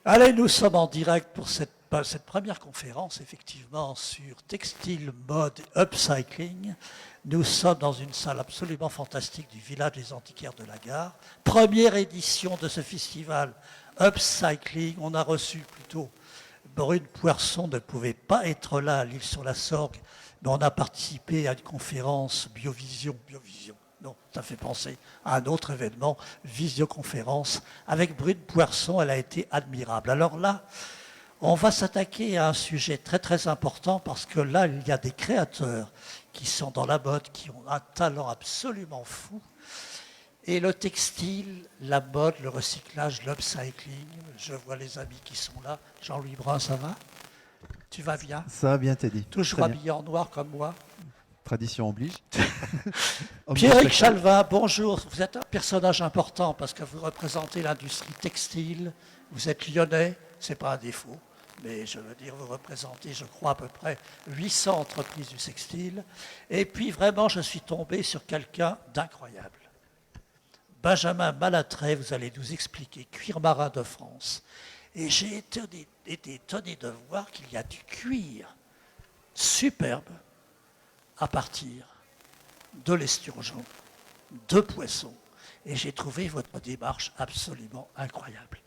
Allez, nous sommes en direct pour cette première conférence, effectivement, sur textile, mode, upcycling. Nous sommes dans une salle absolument fantastique du village des antiquaires de la Gare. Première édition de ce festival upcycling. On a reçu plutôt Brune Poirson, ne pouvait pas être là à l'Île-sur-la-Sorgue, mais on a participé à une conférence Biovision. Non, ça fait penser à un autre événement, visioconférence. Avec Brune Poirson, elle a été admirable. Alors là, on va s'attaquer à un sujet très très important parce que là, il y a des créateurs qui sont dans la mode, qui ont un talent absolument fou. Et le textile, la mode, le recyclage, l'upcycling, je vois les amis qui sont là. Jean-Louis Brun, ça va? Tu vas bien? Ça va bien, Teddy. Toujours habillé en noir comme moi. Tradition oblige. Pierrick Chalvin, bonjour. Vous êtes un personnage important parce que vous représentez l'industrie textile. Vous êtes lyonnais, c'est pas un défaut, mais je veux dire, vous représentez, je crois, à peu près 800 entreprises du textile. Et puis vraiment, je suis tombé sur quelqu'un d'incroyable. Benjamin Malatray, vous allez nous expliquer, cuir marin de France. Et j'ai été étonné de voir qu'il y a du cuir superbe à partir de l'esturgeon, de poisson. Et j'ai trouvé votre démarche absolument incroyable.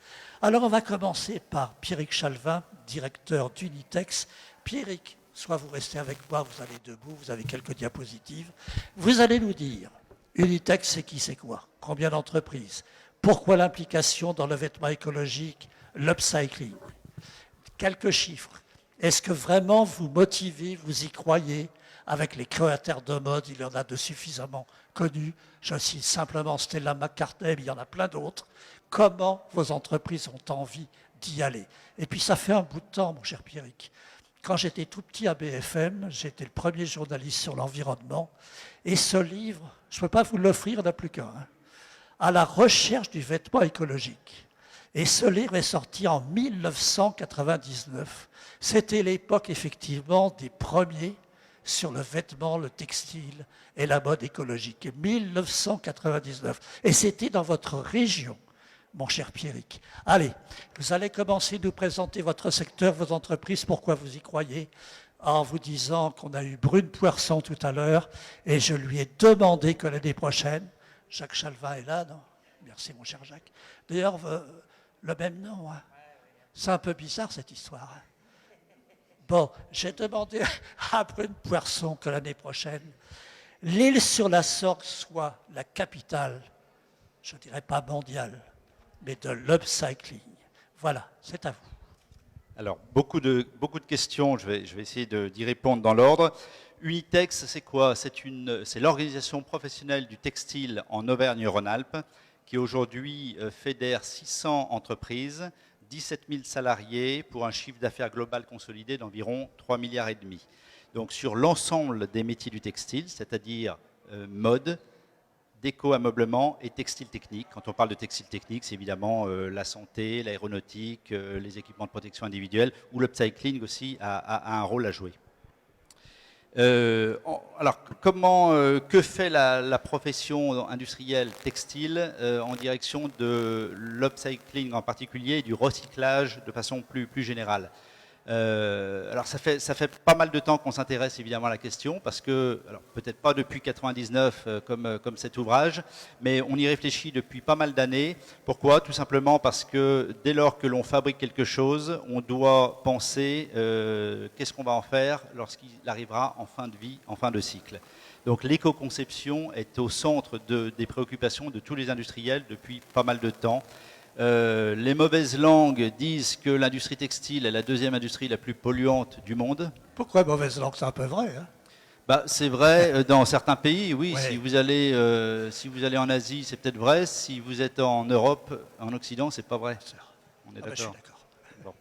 Alors on va commencer par Pierrick Chalvin, directeur d'Unitex. Pierrick, soit vous restez avec moi, vous allez debout, vous avez quelques diapositives. Vous allez nous dire, Unitex c'est qui, c'est quoi? Combien d'entreprises? Pourquoi l'implication dans le vêtement écologique, l'upcycling? Quelques chiffres. Est-ce que vraiment vous motivez, vous y croyez? Avec les créateurs de mode, il y en a de suffisamment connus. Je cite simplement Stella McCartney, mais il y en a plein d'autres. Comment vos entreprises ont envie d'y aller? Et puis ça fait un bout de temps, mon cher Pierrick. Quand j'étais tout petit à BFM, j'étais le premier journaliste sur l'environnement. Et ce livre, je ne peux pas vous l'offrir, il n'y en a plus qu'un, hein, à la recherche du vêtement écologique. Et ce livre est sorti en 1999. C'était l'époque, effectivement, des premiers sur le vêtement, le textile et la mode écologique. 1999. Et c'était dans votre région, mon cher Pierrick. Allez, vous allez commencer à nous présenter votre secteur, vos entreprises, pourquoi vous y croyez, en vous disant qu'on a eu Brune Poirson tout à l'heure, et je lui ai demandé que l'année prochaine, Jacques Chalvin est là, non? Merci, mon cher Jacques. D'ailleurs, le même nom, hein. C'est un peu bizarre, cette histoire. Hein. Bon, j'ai demandé à Brune Poirson que l'année prochaine, l'Île-sur-la-Sorgue soit la capitale, je ne dirais pas mondiale, mais de l'upcycling. Voilà, c'est à vous. Alors, beaucoup de questions, je vais essayer d'y répondre dans l'ordre. Unitex, c'est quoi? C'est l'organisation professionnelle du textile en Auvergne-Rhône-Alpes qui aujourd'hui fédère 600 entreprises, 17 000 salariés pour un chiffre d'affaires global consolidé d'environ 3,5 milliards. Donc sur l'ensemble des métiers du textile, c'est-à-dire mode, déco-ameublement et textile technique. Quand on parle de textile technique, c'est évidemment la santé, l'aéronautique, les équipements de protection individuelle, où l'upcycling aussi a un rôle à jouer. Alors, que fait la profession industrielle textile en direction de l'upcycling en particulier et du recyclage de façon plus générale? Alors ça fait pas mal de temps qu'on s'intéresse évidemment à la question parce que, alors peut-être pas depuis 99 comme cet ouvrage, mais on y réfléchit depuis pas mal d'années. Pourquoi? Tout simplement parce que dès lors que l'on fabrique quelque chose, on doit penser qu'est-ce qu'on va en faire lorsqu'il arrivera en fin de vie, en fin de cycle. Donc l'éco-conception est au centre des préoccupations de tous les industriels depuis pas mal de temps. Les mauvaises langues disent que l'industrie textile est la deuxième industrie la plus polluante du monde. Pourquoi mauvaise langue? C'est un peu vrai. Hein? Bah, c'est vrai dans certains pays, oui. Ouais. Si vous allez en Asie, c'est peut-être vrai. Si vous êtes en Europe, en Occident, c'est pas vrai. On est d'accord. Bon.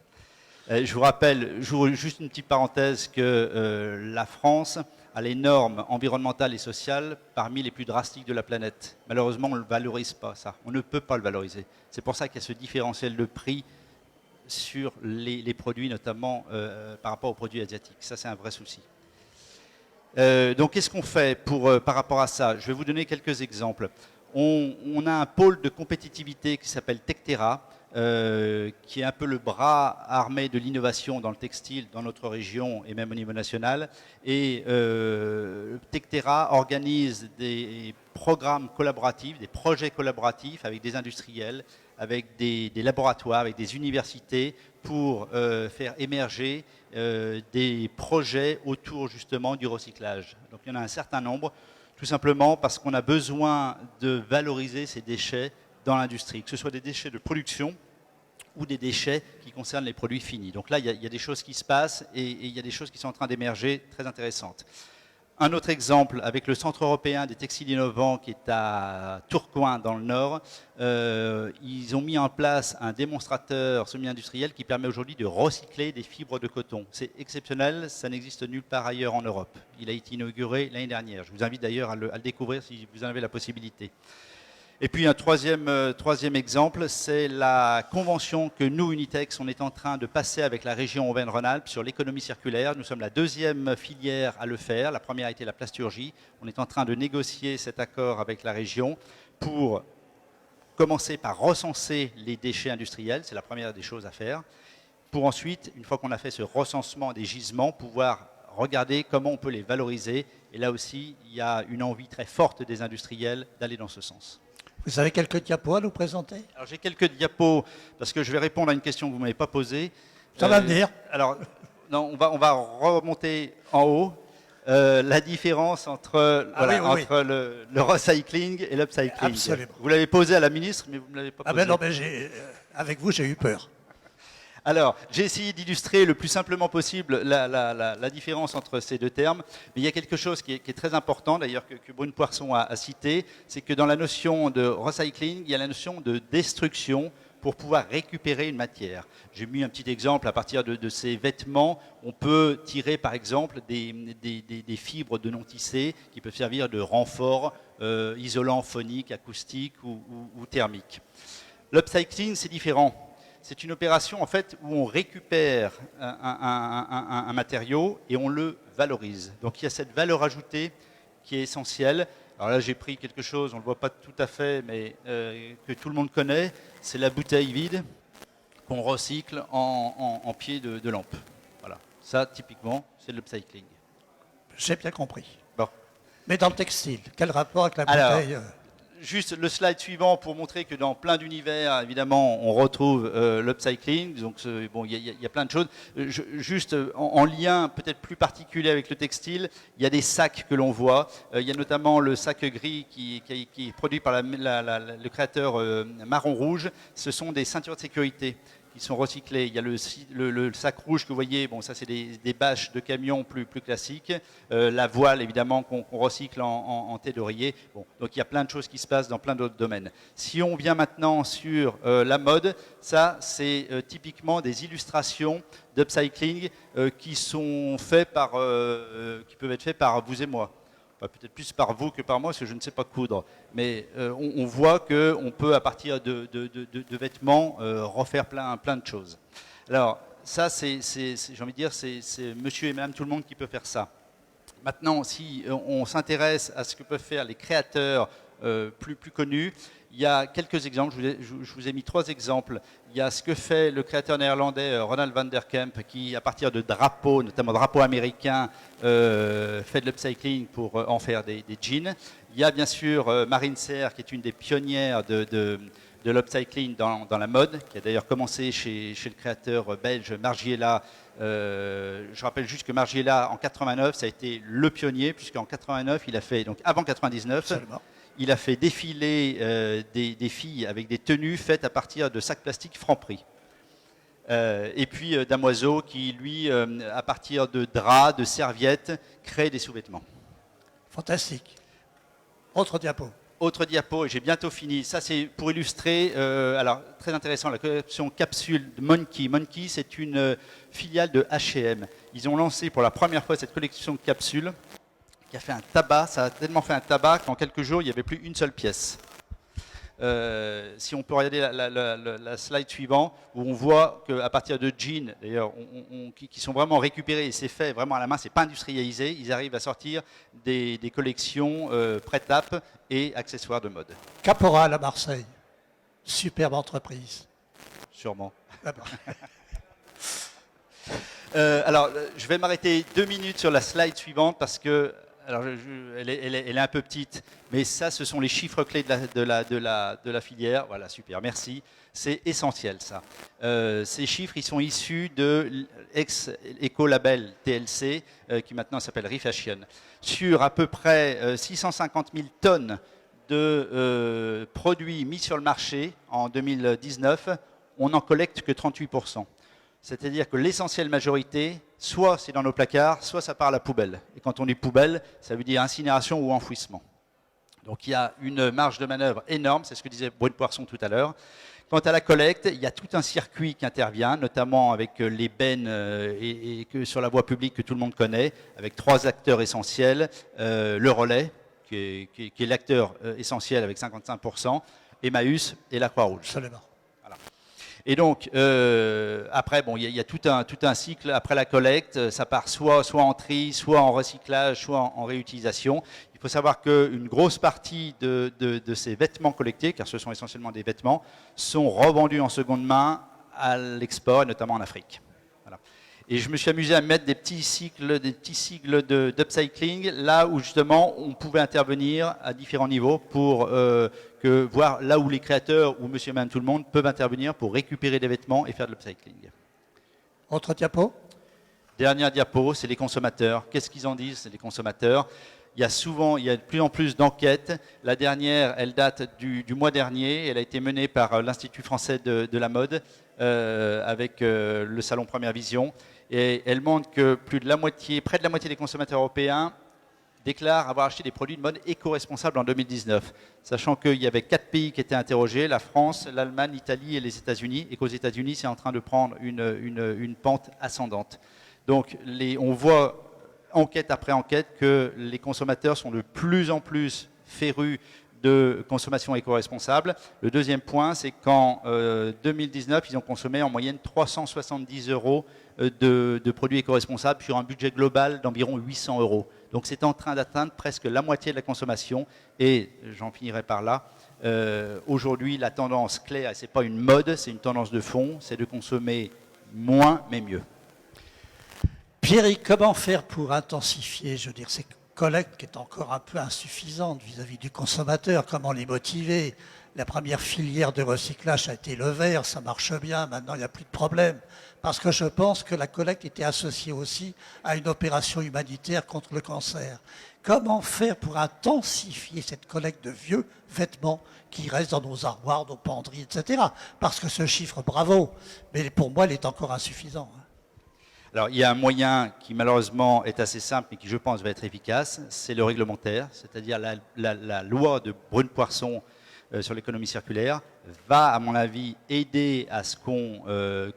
Je vous rappelle, juste une petite parenthèse, que la France a les normes environnementales et sociales parmi les plus drastiques de la planète. Malheureusement, on ne le valorise pas, ça. On ne peut pas le valoriser. C'est pour ça qu'il y a ce différentiel de prix sur les produits, notamment par rapport aux produits asiatiques. Ça, c'est un vrai souci. Donc, qu'est-ce qu'on fait par rapport à ça? Je vais vous donner quelques exemples. On a un pôle de compétitivité qui s'appelle Tectera, qui est un peu le bras armé de l'innovation dans le textile, dans notre région et même au niveau national. Et Tectera organise des programmes collaboratifs, des projets collaboratifs avec des industriels, avec des laboratoires, avec des universités pour faire émerger des projets autour justement du recyclage. Donc il y en a un certain nombre, tout simplement parce qu'on a besoin de valoriser ces déchets dans l'industrie, que ce soit des déchets de production ou des déchets qui concernent les produits finis. Donc là, il y a des choses qui se passent et il y a des choses qui sont en train d'émerger très intéressantes. Un autre exemple avec le Centre européen des textiles innovants qui est à Tourcoing dans le Nord. Ils ont mis en place un démonstrateur semi-industriel qui permet aujourd'hui de recycler des fibres de coton. C'est exceptionnel, ça n'existe nulle part ailleurs en Europe. Il a été inauguré l'année dernière. Je vous invite d'ailleurs à le découvrir si vous en avez la possibilité. Et puis un troisième exemple, c'est la convention que nous, Unitex, on est en train de passer avec la région Auvergne-Rhône-Alpes sur l'économie circulaire. Nous sommes la deuxième filière à le faire. La première a été la plasturgie. On est en train de négocier cet accord avec la région pour commencer par recenser les déchets industriels. C'est la première des choses à faire. Pour ensuite, une fois qu'on a fait ce recensement des gisements, pouvoir regarder comment on peut les valoriser. Et là aussi, il y a une envie très forte des industriels d'aller dans ce sens. Vous avez quelques diapos à nous présenter? Alors j'ai quelques diapos parce que je vais répondre à une question que vous ne m'avez pas posée. Ça va venir. Alors, non, on va remonter en haut. La différence entre, entre le recycling et l'upcycling. Absolument. Vous l'avez posé à la ministre, mais vous ne me l'avez pas posé. Ah ben non, mais avec vous, j'ai eu peur. Alors, j'ai essayé d'illustrer le plus simplement possible la différence entre ces deux termes, mais il y a quelque chose qui est très important, d'ailleurs, que Brune Poisson a cité, c'est que dans la notion de recycling, il y a la notion de destruction pour pouvoir récupérer une matière. J'ai mis un petit exemple à partir de ces vêtements. On peut tirer, par exemple, des fibres de non-tissé qui peuvent servir de renfort isolant phonique, acoustique ou thermique. L'upcycling, c'est différent. C'est une opération en fait où on récupère un matériau et on le valorise. Donc il y a cette valeur ajoutée qui est essentielle. Alors là j'ai pris quelque chose, on ne le voit pas tout à fait, mais que tout le monde connaît. C'est la bouteille vide qu'on recycle en pied de lampe. Voilà. Ça typiquement c'est l'upcycling. J'ai bien compris. Bon. Mais dans le textile, quel rapport avec la bouteille? Juste le slide suivant pour montrer que dans plein d'univers, évidemment, on retrouve l'upcycling. Donc, bon, il y a plein de choses. Juste en lien peut-être plus particulier avec le textile, il y a des sacs que l'on voit. Il y a notamment le sac gris qui est produit par le créateur marron-rouge. Ce sont des ceintures de sécurité qui sont recyclés. Il y a le sac rouge que vous voyez, bon, ça c'est des bâches de camions plus classiques. La voile, évidemment, qu'on recycle en thé d'oreiller. Bon, donc il y a plein de choses qui se passent dans plein d'autres domaines. Si on vient maintenant sur la mode, ça c'est typiquement des illustrations d'upcycling qui peuvent être faites par vous et moi. Peut-être plus par vous que par moi, parce que je ne sais pas coudre. Mais on voit qu'on peut, à partir de vêtements, refaire plein de choses. Alors, ça, j'ai envie de dire, c'est monsieur et madame tout le monde qui peut faire ça. Maintenant, si on s'intéresse à ce que peuvent faire les créateurs plus connus, il y a quelques exemples, je vous ai mis 3 exemples. Il y a ce que fait le créateur néerlandais Ronald van der Kemp, qui à partir de drapeaux, notamment drapeaux américains, fait de l'upcycling pour en faire des jeans. Il y a bien sûr Marine Serre, qui est une des pionnières de l'upcycling dans la mode, qui a d'ailleurs commencé chez le créateur belge Margiela. Je rappelle juste que Margiela, en 89, ça a été le pionnier, puisqu'en 89, il a fait, donc avant 99, absolument, il a fait défiler des filles avec des tenues faites à partir de sacs plastiques Franprix. Et puis Damoiseau qui, lui, à partir de draps, de serviettes, crée des sous-vêtements. Fantastique. Autre diapo. Autre diapo, et j'ai bientôt fini. Ça, c'est pour illustrer, alors très intéressant, la collection capsule de Monkey. Monkey, c'est une filiale de H&M. Ils ont lancé pour la première fois cette collection de capsules qui a fait un tabac. Ça a tellement fait un tabac qu'en quelques jours, il n'y avait plus une seule pièce. Si on peut regarder la slide suivante, où on voit qu'à partir de jeans, d'ailleurs, qui sont vraiment récupérés, et c'est fait vraiment à la main, c'est pas industrialisé, ils arrivent à sortir des collections prêt-à-porter et accessoires de mode. Caporal à Marseille, superbe entreprise. sûrement. Ah bon. Alors, je vais m'arrêter 2 minutes sur la slide suivante parce que, alors, elle est un peu petite, mais ça, ce sont les chiffres clés de la filière. Voilà, super, merci. C'est essentiel, ça. Ces chiffres, ils sont issus de ex-écolabel TLC, qui maintenant s'appelle Refashion. Sur à peu près 650 000 tonnes de produits mis sur le marché en 2019, on n'en collecte que 38%. C'est-à-dire que l'essentielle majorité, soit c'est dans nos placards, soit ça part à la poubelle. Et quand on dit poubelle, ça veut dire incinération ou enfouissement. Donc il y a une marge de manœuvre énorme, c'est ce que disait Brune Poisson tout à l'heure. Quant à la collecte, il y a tout un circuit qui intervient, notamment avec les bennes et que sur la voie publique que tout le monde connaît, avec 3 acteurs essentiels. Le relais, qui est l'acteur essentiel avec 55%, Emmaüs et la Croix-Rouge. Absolument. Et donc, après, bon, il y a tout un cycle après la collecte. Ça part soit en tri, soit en recyclage, soit en réutilisation. Il faut savoir qu'une grosse partie de ces vêtements collectés, car ce sont essentiellement des vêtements, sont revendus en seconde main à l'export, notamment en Afrique. Voilà. Et je me suis amusé à mettre des petits sigles d'upcycling, là où justement on pouvait intervenir à différents niveaux pour voir là où les créateurs ou monsieur et madame tout le monde peuvent intervenir pour récupérer des vêtements et faire de l'upcycling. Autre diapo. Dernière diapo, c'est les consommateurs. Qu'est-ce qu'ils en disent, c'est les consommateurs? Il y a de plus en plus d'enquêtes. La dernière, elle date du mois dernier. Elle a été menée par l'Institut français de la mode avec le salon Première Vision. Et elle montre que près de la moitié des consommateurs européens déclarent avoir acheté des produits de mode éco-responsables en 2019. Sachant qu'il y avait 4 pays qui étaient interrogés, la France, l'Allemagne, l'Italie et les États-Unis. Et qu'aux États-Unis, c'est en train de prendre une pente ascendante. Donc on voit enquête après enquête que les consommateurs sont de plus en plus férus de consommation éco-responsable. Le deuxième point, c'est qu'en 2019, ils ont consommé en moyenne 370 € de produits éco-responsables sur un budget global d'environ 800 €. Donc c'est en train d'atteindre presque la moitié de la consommation. Et j'en finirai par là. Aujourd'hui, la tendance claire, et ce n'est pas une mode, c'est une tendance de fond, c'est de consommer moins mais mieux. Pierrick, comment faire pour intensifier, je veux dire, ces collectes qui est encore un peu insuffisante vis-à-vis du consommateur? Comment les motiver? La première filière de recyclage a été le verre, ça marche bien, maintenant il n'y a plus de problème. Parce que je pense que la collecte était associée aussi à une opération humanitaire contre le cancer. Comment faire pour intensifier cette collecte de vieux vêtements qui restent dans nos armoires, nos penderies, etc. Parce que ce chiffre, bravo, mais pour moi, il est encore insuffisant. Alors, il y a un moyen qui, malheureusement, est assez simple et qui, je pense, va être efficace, c'est le réglementaire, c'est-à-dire la loi de Brune Poisson sur l'économie circulaire va, à mon avis, aider à ce qu'on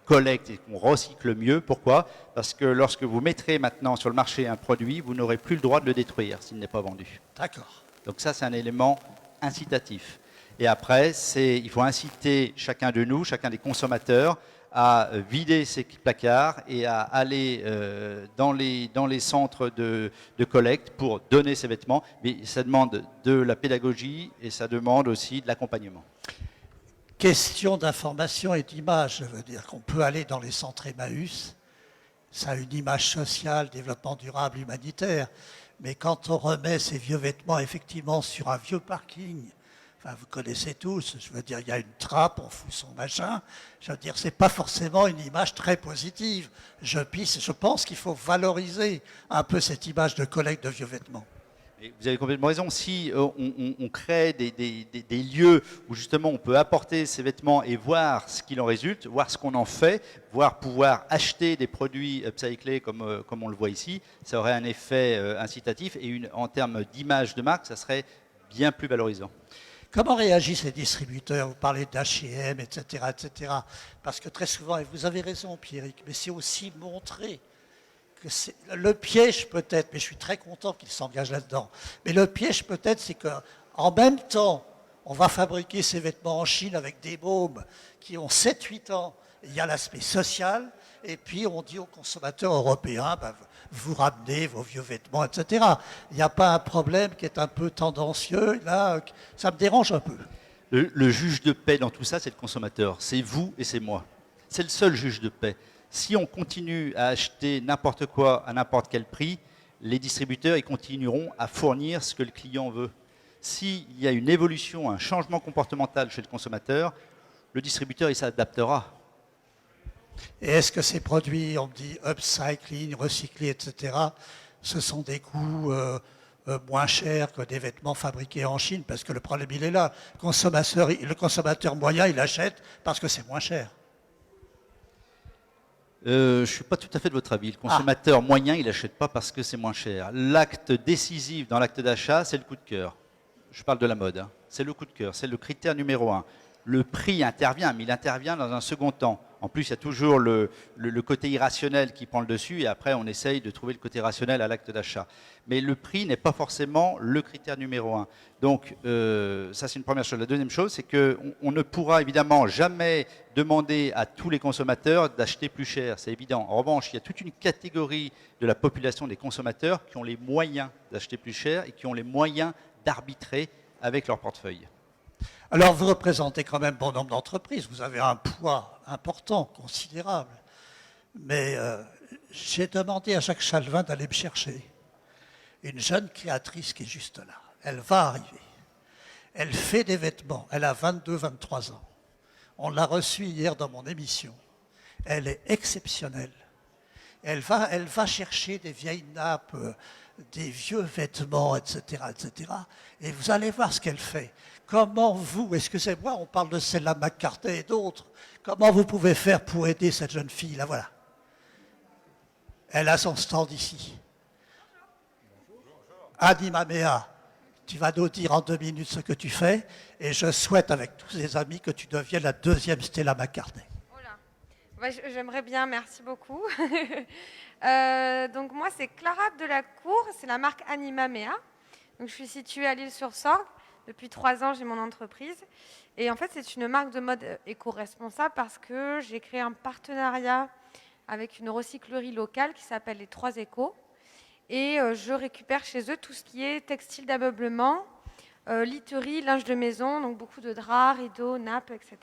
collecte et qu'on recycle mieux. Pourquoi? Parce que lorsque vous mettrez maintenant sur le marché un produit, vous n'aurez plus le droit de le détruire s'il n'est pas vendu. D'accord. Donc ça, c'est un élément incitatif. Et après, il faut inciter chacun de nous, chacun des consommateurs, à vider ses placards et à aller dans les centres de collecte pour donner ses vêtements. Mais ça demande de la pédagogie et ça demande aussi de l'accompagnement. Question d'information et d'image, je veux dire qu'on peut aller dans les centres Emmaüs, ça a une image sociale, développement durable, humanitaire, mais quand on remet ces vieux vêtements effectivement sur un vieux parking, enfin, vous connaissez tous, je veux dire, il y a une trappe, on fout son machin. Je veux dire, c'est pas forcément une image très positive. Je pense qu'il faut valoriser un peu cette image de collecte de vieux vêtements. Et vous avez complètement raison. Si on crée des lieux où justement on peut apporter ces vêtements et voir ce qu'il en résulte, voir ce qu'on en fait, voir pouvoir acheter des produits upcyclés comme on le voit ici, ça aurait un effet incitatif et en termes d'image de marque, ça serait bien plus valorisant. Comment réagissent les distributeurs? Vous parlez d'H&M, etc., etc. Parce que très souvent, et vous avez raison, Pierrick, mais c'est aussi montrer que c'est le piège peut-être, mais je suis très content qu'il s'engage là-dedans. Mais le piège peut-être, c'est qu'en même temps, on va fabriquer ces vêtements en Chine avec des mômes qui ont 7-8 ans. Il y a l'aspect social, et puis on dit aux consommateurs européens, vous ramenez vos vieux vêtements, etc. Il n'y a pas un problème qui est un peu tendancieux, là, ça me dérange un peu. Le juge de paix dans tout ça, c'est le consommateur. C'est vous et c'est moi. c'est le seul juge de paix. Si on continue à acheter n'importe quoi à n'importe quel prix, les distributeurs ils continueront à fournir ce que le client veut. S'il y a une évolution, un changement comportemental chez le consommateur, le distributeur il s'adaptera. Et est-ce que ces produits, on dit upcycling, recyclés, etc., ce sont des coûts moins chers que des vêtements fabriqués en Chine? Parce que le problème, il est là. Le consommateur moyen, il achète parce que c'est moins cher. Je ne suis pas tout à fait de votre avis. Le consommateur moyen, il n'achète pas parce que c'est moins cher. L'acte décisif dans l'acte d'achat, c'est le coup de cœur. Je parle de la mode. Hein. C'est le coup de cœur. C'est le critère numéro 1. Le prix intervient, mais il intervient dans un second temps. En plus, il y a toujours le côté irrationnel qui prend le dessus et après, on essaye de trouver le côté rationnel à l'acte d'achat. Mais le prix n'est pas forcément le critère numéro 1. Donc, ça, c'est une première chose. La deuxième chose, c'est qu'on ne pourra évidemment jamais demander à tous les consommateurs d'acheter plus cher. C'est évident. En revanche, il y a toute une catégorie de la population des consommateurs qui ont les moyens d'acheter plus cher et qui ont les moyens d'arbitrer avec leur portefeuille. Alors, vous représentez quand même bon nombre d'entreprises. Vous avez un poids important, considérable. Mais j'ai demandé à Jacques Chalvin d'aller me chercher une jeune créatrice qui est juste là. Elle va arriver. Elle fait des vêtements. Elle a 22, 23 ans. On l'a reçue hier dans mon émission. Elle est exceptionnelle. Elle va chercher des vieilles nappes, des vieux vêtements, etc., etc. Et vous allez voir ce qu'elle fait. Comment vous, excusez-moi, on parle de Stella McCartney et d'autres, comment vous pouvez faire pour aider cette jeune fille? Là, voilà. Elle a son stand ici. Anima Mea, tu vas nous dire en 2 minutes ce que tu fais, et je souhaite avec tous les amis que tu deviennes la 2e Stella McCartney. Ouais, j'aimerais bien, merci beaucoup. Donc moi, c'est Clara Delacour, c'est la marque Anima Mea. Donc, je suis située à l'Île-sur-Sorgue. Depuis 3 ans, j'ai mon entreprise. Et en fait, c'est une marque de mode éco-responsable parce que j'ai créé un partenariat avec une recyclerie locale qui s'appelle les 3 Échos. Et je récupère chez eux tout ce qui est textile d'ameublement, literie, linge de maison, donc beaucoup de draps, rideaux, nappes, etc.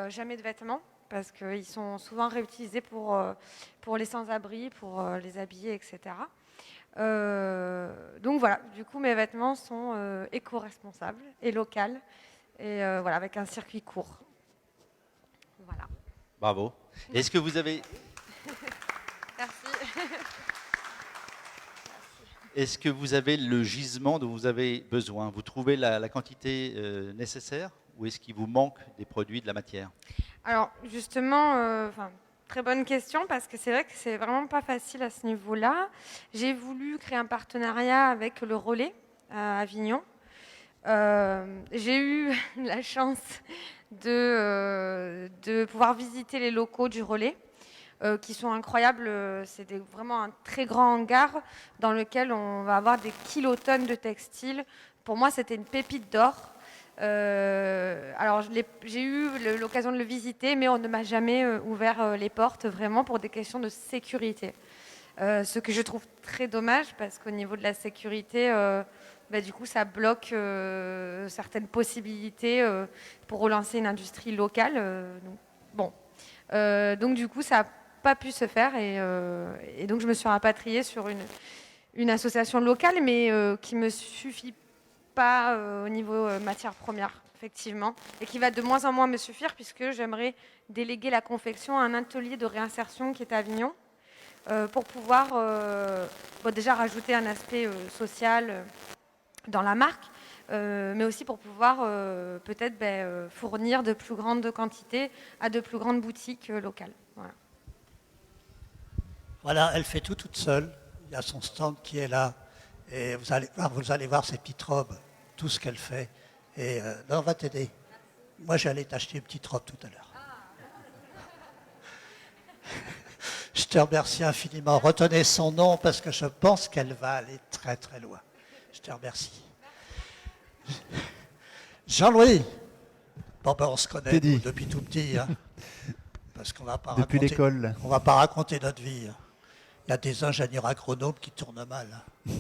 Jamais de vêtements parce qu'ils sont souvent réutilisés pour les sans-abri, pour les habiller, etc. Donc voilà, du coup mes vêtements sont éco-responsables et locaux et voilà, avec un circuit court. Voilà. Bravo. Est-ce que vous avez... Merci. Est-ce que vous avez le gisement dont vous avez besoin? Vous trouvez la quantité nécessaire ou est-ce qu'il vous manque des produits, de la matière? Alors justement, très bonne question parce que c'est vrai que c'est vraiment pas facile à ce niveau-là. J'ai voulu créer un partenariat avec le Relais à Avignon. J'ai eu la chance de pouvoir visiter les locaux du Relais qui sont incroyables. C'est vraiment un très grand hangar dans lequel on va avoir des kilotonnes de textiles. Pour moi, c'était une pépite d'or. Alors j'ai eu l'occasion de le visiter, mais on ne m'a jamais ouvert les portes vraiment pour des questions de sécurité. Ce que je trouve très dommage parce qu'au niveau de la sécurité, du coup ça bloque certaines possibilités pour relancer une industrie locale. Donc du coup ça n'a pas pu se faire et donc je me suis rapatriée sur une association locale mais qui me suffit pas au niveau matière première, effectivement, et qui va de moins en moins me suffire puisque j'aimerais déléguer la confection à un atelier de réinsertion qui est à Avignon pour pouvoir déjà rajouter un aspect social dans la marque, mais aussi pour pouvoir peut-être fournir de plus grandes quantités à de plus grandes boutiques locales. Voilà, elle fait tout toute seule. Il y a son stand qui est là. Et vous allez voir ces petites robes, tout ce qu'elle fait. Et on va t'aider. Moi, j'allais t'acheter une petite robe tout à l'heure. Je te remercie infiniment. Retenez son nom parce que je pense qu'elle va aller très très loin. Je te remercie. Jean-Louis. Bon, on se connaît depuis tout petit. Hein, parce qu'on va pas depuis l'école. On va pas raconter notre vie. Hein. Il y a des ingénieurs agronomes qui tournent mal. Hein.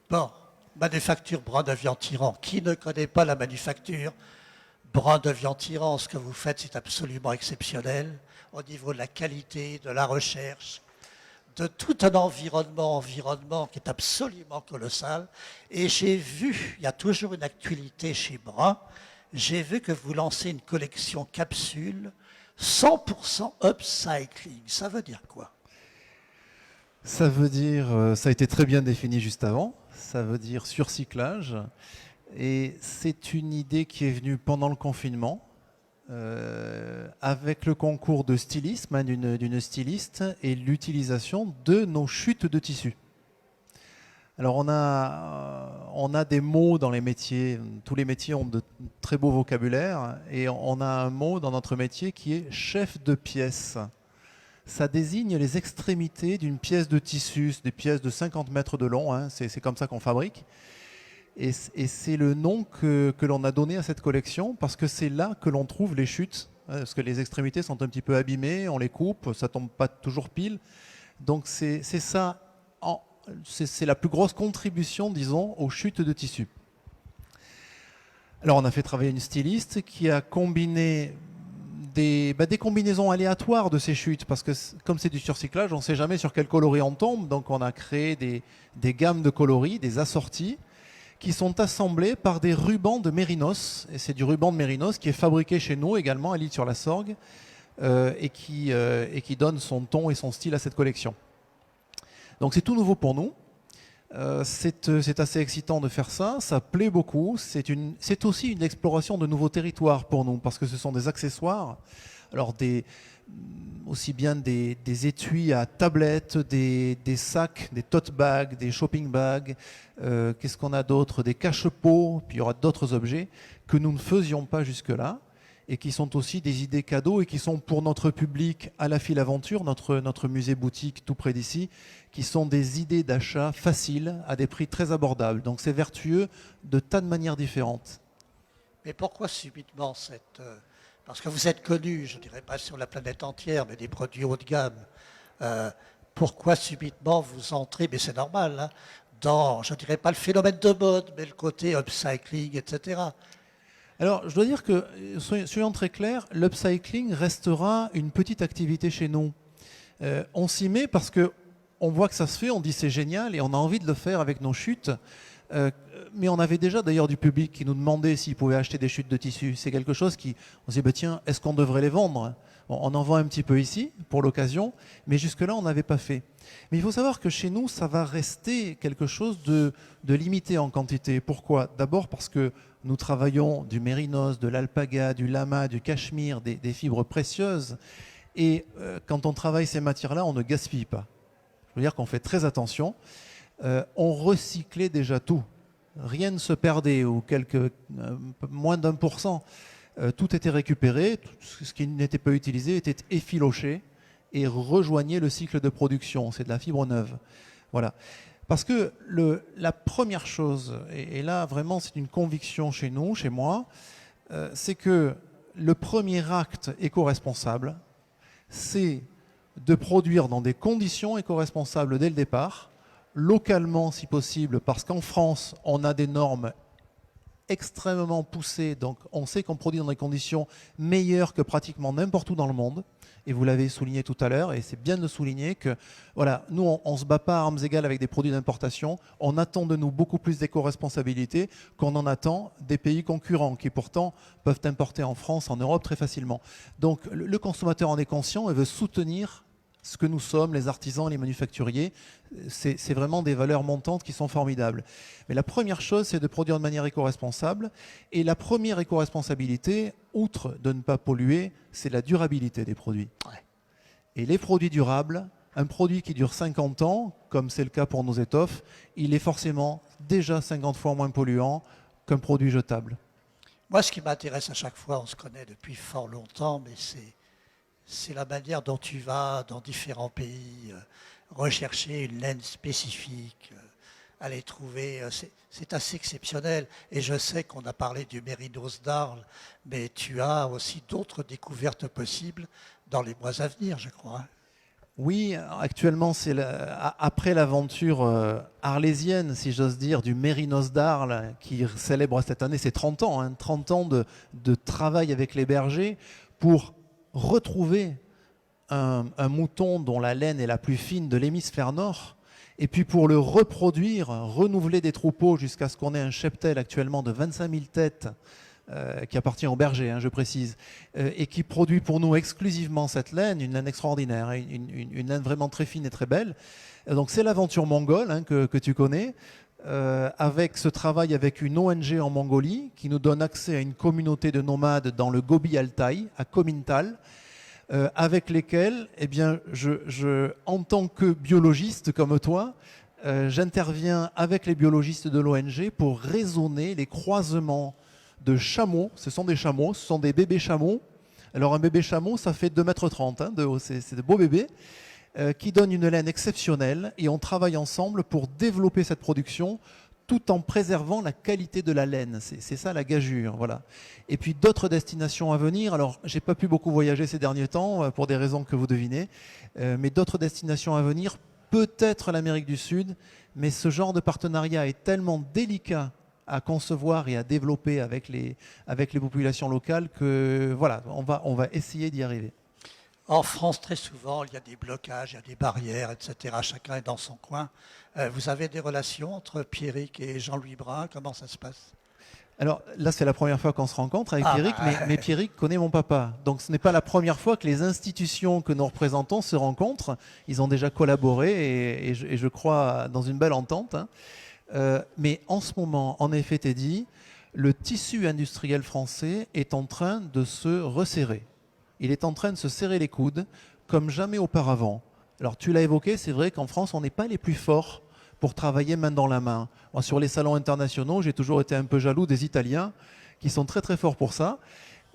Bon, manufacture Brun-Neuville-en-Tyran. Qui ne connaît pas la manufacture brun de Vian-Tirant, ce que vous faites, c'est absolument exceptionnel au niveau de la qualité, de la recherche, de tout un environnement qui est absolument colossal. Et j'ai vu, il y a toujours une actualité chez Brun, j'ai vu que vous lancez une collection capsule 100% upcycling. Ça veut dire quoi? Ça veut dire, ça a été très bien défini juste avant, ça veut dire surcyclage. Et c'est une idée qui est venue pendant le confinement, avec le concours de stylisme d'une styliste et l'utilisation de nos chutes de tissu. Alors on a des mots dans les métiers, tous les métiers ont de très beaux vocabulaires, et on a un mot dans notre métier qui est chef de pièce. Ça désigne les extrémités d'une pièce de tissu, des pièces de 50 mètres de long, hein, c'est comme ça qu'on fabrique. Et c'est le nom que l'on a donné à cette collection, parce que c'est là que l'on trouve les chutes, hein, parce que les extrémités sont un petit peu abîmées, on les coupe, ça tombe pas toujours pile. Donc c'est ça. C'est la plus grosse contribution, disons, aux chutes de tissu. Alors on a fait travailler une styliste qui a combiné des combinaisons aléatoires de ces chutes, parce que comme c'est du surcyclage, on ne sait jamais sur quel coloris on tombe, donc on a créé des gammes de coloris, des assortis, qui sont assemblés par des rubans de mérinos, et c'est du ruban de mérinos qui est fabriqué chez nous également à l'Île-sur-la-Sorgue, et qui donne son ton et son style à cette collection. Donc c'est tout nouveau pour nous, c'est assez excitant de faire ça, ça plaît beaucoup, c'est aussi une exploration de nouveaux territoires pour nous, parce que ce sont des accessoires, alors aussi bien des étuis à tablettes, des sacs, des tote bags, des shopping bags, qu'est-ce qu'on a d'autre, des cache-pots, puis il y aura d'autres objets que nous ne faisions pas jusque-là, et qui sont aussi des idées cadeaux et qui sont pour notre public à la File Aventure, notre musée boutique tout près d'ici, qui sont des idées d'achat faciles à des prix très abordables. Donc c'est vertueux de tas de manières différentes. Mais pourquoi subitement parce que vous êtes connu, je ne dirais pas sur la planète entière, mais des produits haut de gamme, pourquoi subitement vous entrez, mais c'est normal, hein, dans, je ne dirais pas le phénomène de mode, mais le côté upcycling, etc. Alors, je dois dire que, soyons très clairs, l'upcycling restera une petite activité chez nous. On s'y met parce qu'on voit que ça se fait, on dit c'est génial et on a envie de le faire avec nos chutes. Mais on avait déjà d'ailleurs du public qui nous demandait s'ils pouvaient acheter des chutes de tissu. C'est quelque chose on se dit, bah, tiens, est-ce qu'on devrait les vendre? Bon, on en vend un petit peu ici pour l'occasion, mais jusque-là, on n'avait pas fait. Mais il faut savoir que chez nous, ça va rester quelque chose de limité en quantité. Pourquoi? D'abord parce que nous travaillons du mérinos, de l'alpaga, du lama, du cachemire, des fibres précieuses. Et quand on travaille ces matières-là, on ne gaspille pas. Je veux dire qu'on fait très attention. On recyclait déjà tout. Rien ne se perdait, ou moins d'1%. Tout était récupéré, ce qui n'était pas utilisé était effiloché et rejoignait le cycle de production. C'est de la fibre neuve. Voilà. Parce que la première chose, et là vraiment c'est une conviction chez nous, chez moi, c'est que le premier acte éco-responsable, c'est de produire dans des conditions éco-responsables dès le départ, localement si possible, parce qu'en France, on a des normes extrêmement poussées, donc on sait qu'on produit dans des conditions meilleures que pratiquement n'importe où dans le monde, et vous l'avez souligné tout à l'heure, et c'est bien de souligner que voilà, nous on ne se bat pas à armes égales avec des produits d'importation, on attend de nous beaucoup plus d'éco-responsabilité qu'on en attend des pays concurrents, qui pourtant peuvent importer en France, en Europe très facilement. Donc le consommateur en est conscient et veut soutenir ce que nous sommes, les artisans, les manufacturiers. C'est vraiment des valeurs montantes qui sont formidables. Mais la première chose, c'est de produire de manière éco-responsable. Et la première éco-responsabilité, outre de ne pas polluer, c'est la durabilité des produits. Ouais. Et les produits durables, un produit qui dure 50 ans, comme c'est le cas pour nos étoffes, il est forcément déjà 50 fois moins polluant qu'un produit jetable. Moi, ce qui m'intéresse à chaque fois, on se connaît depuis fort longtemps, mais c'est la manière dont tu vas dans différents pays rechercher une laine spécifique, aller trouver. C'est assez exceptionnel. Et je sais qu'on a parlé du mérinos d'Arles, mais tu as aussi d'autres découvertes possibles dans les mois à venir, je crois. Oui, actuellement, après l'aventure arlésienne, si j'ose dire, du Mérinos d'Arles, qui célèbre cette année ses 30 ans, 30 ans de travail avec les bergers pour retrouver un mouton dont la laine est la plus fine de l'hémisphère nord, et puis pour le reproduire, renouveler des troupeaux jusqu'à ce qu'on ait un cheptel actuellement de 25 000 têtes, qui appartient aux bergers, je précise, et qui produit pour nous exclusivement cette laine, une laine extraordinaire, une laine vraiment très fine et très belle. Donc c'est l'aventure mongole que tu connais, avec ce travail avec une ONG en Mongolie qui nous donne accès à une communauté de nomades dans le Gobi Altaï, à Komintal, avec lesquels, eh bien, en tant que biologiste comme toi, j'interviens avec les biologistes de l'ONG pour raisonner les croisements de chameaux. Ce sont des chameaux, ce sont des bébés chameaux. Alors un bébé chameau, ça fait 2,30 m de haut, c'est de beaux bébés, qui donnent une laine exceptionnelle, et on travaille ensemble pour développer cette production tout en préservant la qualité de la laine. C'est ça la gageure, voilà. Et puis d'autres destinations à venir. Alors, j'ai pas pu beaucoup voyager ces derniers temps pour des raisons que vous devinez, mais d'autres destinations à venir, peut-être l'Amérique du Sud, mais ce genre de partenariat est tellement délicat à concevoir et à développer avec les populations locales que voilà, on va essayer d'y arriver. En France, très souvent, il y a des blocages, il y a des barrières, etc. Chacun est dans son coin. Vous avez des relations entre Pierrick et Jean-Louis Brun? Comment ça se passe? Alors là, c'est la première fois qu'on se rencontre avec Pierrick, mais Pierrick connaît mon papa. Donc ce n'est pas la première fois que les institutions que nous représentons se rencontrent. Ils ont déjà collaboré et je crois dans une belle entente. Mais en ce moment, en effet, Teddy, le tissu industriel français est en train de se resserrer. Il est en train de se serrer les coudes comme jamais auparavant. Alors tu l'as évoqué, c'est vrai qu'en France, on n'est pas les plus forts pour travailler main dans la main. Moi, sur les salons internationaux, j'ai toujours été un peu jaloux des Italiens qui sont très très forts pour ça.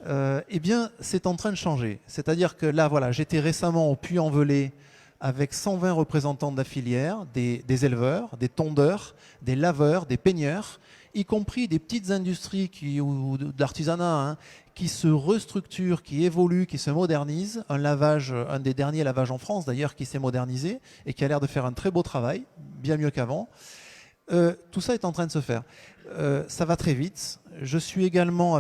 Eh bien, c'est en train de changer. C'est-à-dire que là, voilà, j'étais récemment au Puy-en-Velay avec 120 représentants de la filière, des éleveurs, des tondeurs, des laveurs, des peigneurs, y compris des petites industries ou de l'artisanat qui se restructurent, qui évoluent, qui se modernisent. Un des derniers lavages en France d'ailleurs qui s'est modernisé et qui a l'air de faire un très beau travail, bien mieux qu'avant. Tout ça est en train de se faire. Ça va très vite. Je suis également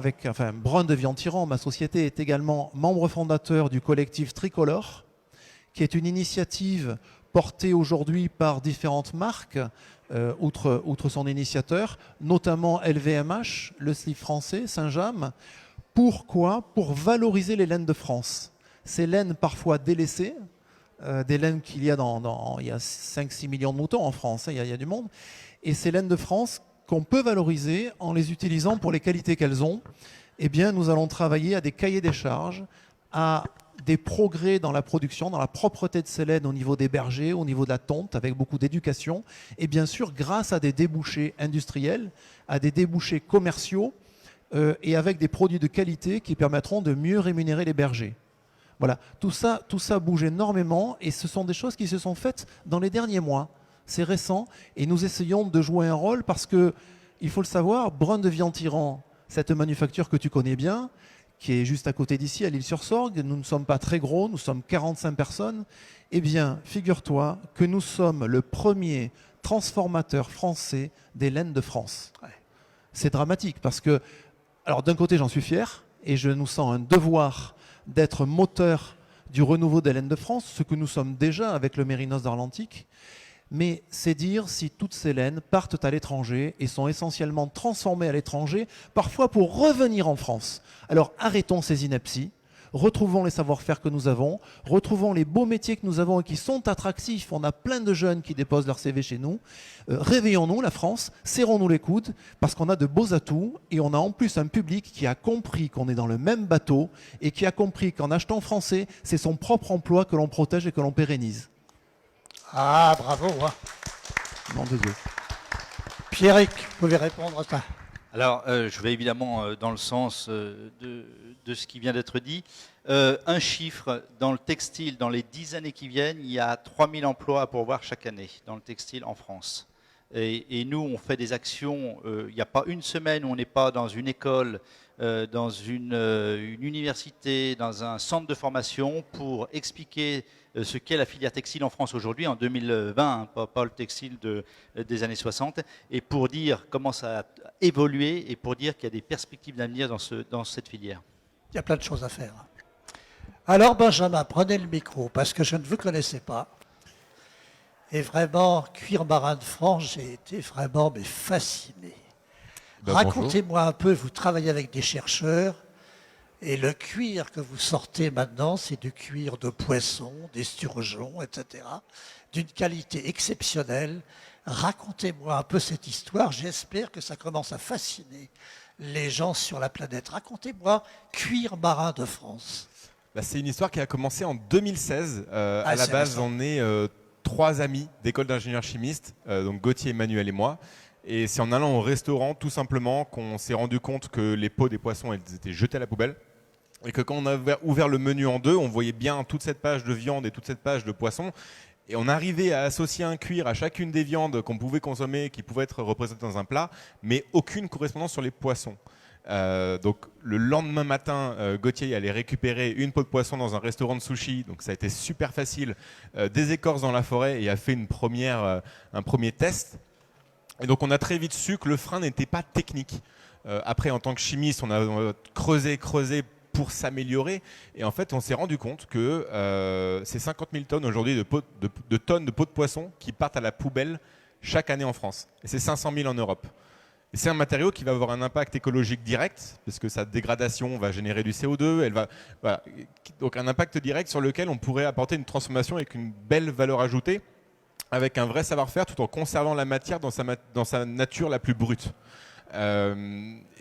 Brun de Vian-Tyran, ma société est également membre fondateur du collectif Tricolore, qui est une initiative portée aujourd'hui par différentes marques, outre son initiateur, notamment LVMH, le slip français, Saint-James. Pourquoi? Pour valoriser les laines de France. Ces laines parfois délaissées, des laines qu'il y a il y a 5-6 millions de moutons en France, il y a du monde, et ces laines de France qu'on peut valoriser en les utilisant pour les qualités qu'elles ont. Eh bien, nous allons travailler à des cahiers des charges, à des progrès dans la production, dans la propreté de ces laines au niveau des bergers, au niveau de la tonte, avec beaucoup d'éducation, et bien sûr grâce à des débouchés industriels, à des débouchés commerciaux, et avec des produits de qualité qui permettront de mieux rémunérer les bergers. Voilà, tout ça bouge énormément, et ce sont des choses qui se sont faites dans les derniers mois. C'est récent, et nous essayons de jouer un rôle parce que, il faut le savoir, Brun de Vian-Tyran, cette manufacture que tu connais bien, qui est juste à côté d'ici, à l'Île-sur-Sorgue, nous ne sommes pas très gros, nous sommes 45 personnes. Eh bien, figure-toi que nous sommes le premier transformateur français des laines de France. Ouais. C'est dramatique parce que, alors d'un côté j'en suis fier, et je nous sens un devoir d'être moteur du renouveau des laines de France, ce que nous sommes déjà avec le Mérinos d'Arlantique. Mais c'est dire si toutes ces laines partent à l'étranger et sont essentiellement transformées à l'étranger, parfois pour revenir en France. Alors arrêtons ces inepties, retrouvons les savoir-faire que nous avons, retrouvons les beaux métiers que nous avons et qui sont attractifs. On a plein de jeunes qui déposent leur CV chez nous. Réveillons-nous la France, serrons-nous les coudes, parce qu'on a de beaux atouts et on a en plus un public qui a compris qu'on est dans le même bateau et qui a compris qu'en achetant français, c'est son propre emploi que l'on protège et que l'on pérennise. Ah, bravo. Nom de Dieu. Pierrick, vous pouvez répondre à ça. Alors, je vais évidemment dans le sens de ce qui vient d'être dit. Un chiffre, dans le textile, dans les 10 années qui viennent, il y a 3000 emplois à pourvoir chaque année dans le textile en France. Et nous, on fait des actions, il n'y a pas une semaine où on n'est pas dans une école, dans une université, dans un centre de formation pour expliquer ce qu'est la filière textile en France aujourd'hui, en 2020, hein, pas le textile des années 60, et pour dire comment ça a évolué et pour dire qu'il y a des perspectives d'avenir dans cette filière. Il y a plein de choses à faire. Alors Benjamin, prenez le micro, parce que je ne vous connaissais pas. Et vraiment, cuir marin de France, j'ai été vraiment fasciné. Racontez-moi un peu, vous travaillez avec des chercheurs, et le cuir que vous sortez maintenant, c'est du cuir de poisson, d'esturgeon, etc., d'une qualité exceptionnelle. Racontez-moi un peu cette histoire, j'espère que ça commence à fasciner les gens sur la planète. Racontez-moi cuir marin de France. C'est une histoire qui a commencé en 2016. À la base, on est 3 amis d'école d'ingénieurs chimistes, donc Gauthier, Emmanuel et moi. Et c'est en allant au restaurant, tout simplement, qu'on s'est rendu compte que les peaux des poissons elles étaient jetées à la poubelle. Et que quand on a ouvert le menu en deux, on voyait bien toute cette page de viande et toute cette page de poisson. Et on arrivait à associer un cuir à chacune des viandes qu'on pouvait consommer, qui pouvaient être représentées dans un plat, mais aucune correspondance sur les poissons. Donc le lendemain matin, Gauthier allait récupérer une peau de poisson dans un restaurant de sushi, donc ça a été super facile, des écorces dans la forêt, et a fait un premier test. Et donc on a très vite su que le frein n'était pas technique. Après, en tant que chimiste, on a creusé pour s'améliorer, et en fait on s'est rendu compte que c'est 50 000 tonnes aujourd'hui de tonnes de peau de poisson qui partent à la poubelle chaque année en France, et c'est 500 000 en Europe. Et c'est un matériau qui va avoir un impact écologique direct, parce que sa dégradation va générer du CO2, voilà. Donc un impact direct sur lequel on pourrait apporter une transformation avec une belle valeur ajoutée, avec un vrai savoir-faire, tout en conservant la matière dans sa nature la plus brute.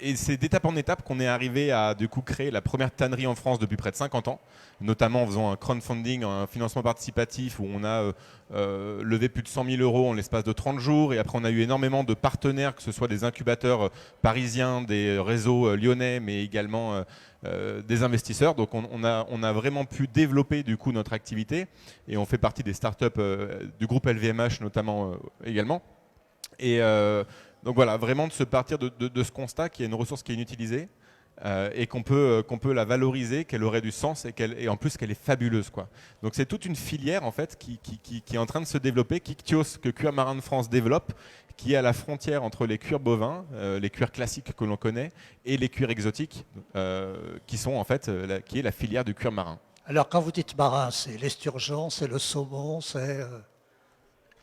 Et c'est d'étape en étape qu'on est arrivé à du coup créer la première tannerie en France depuis près de 50 ans, notamment en faisant un crowdfunding, un financement participatif où on a levé plus de 100 000 euros en l'espace de 30 jours. Et après, on a eu énormément de partenaires, que ce soit des incubateurs parisiens, des réseaux lyonnais, mais également des investisseurs. Donc on a vraiment pu développer du coup notre activité, et on fait partie des startups du groupe LVMH notamment également. Et donc voilà, vraiment de se partir de ce constat qu'il y a une ressource qui est inutilisée et qu'on peut la valoriser, qu'elle aurait du sens et en plus qu'elle est fabuleuse, quoi. Donc c'est toute une filière en fait qui est en train de se développer, qu'Ichthyosis, que Cuir Marin de France développe, qui est à la frontière entre les cuirs bovins, les cuirs classiques que l'on connaît, et les cuirs exotiques, qui sont en fait qui est la filière du cuir marin. Alors quand vous dites marin, c'est l'esturgeon, c'est le saumon, c'est...